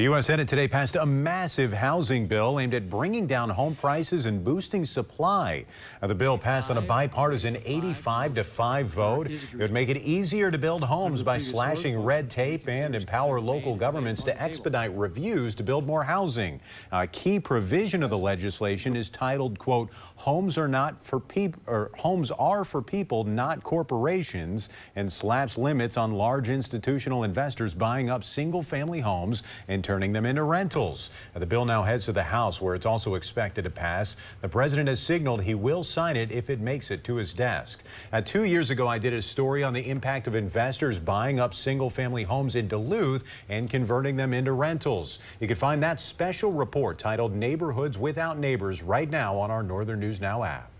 The U.S. Senate today passed a massive housing bill aimed at bringing down home prices and boosting supply. The bill passed on a bipartisan 85-5 vote. It would make it easier to build homes by slashing red tape and empower local governments to expedite reviews to build more housing. A key provision of the legislation is titled, quote, homes are for people, not corporations, and slaps limits on large institutional investors buying up single-family homes and turning them into rentals. The bill now heads to the House, where it's also expected to pass. The president has signaled he will sign it if it makes it to his desk. 2 years ago, I did a story on the impact of investors buying up single-family homes in Duluth and converting them into rentals. You can find that special report titled Neighborhoods Without Neighbors right now on our Northern News Now app.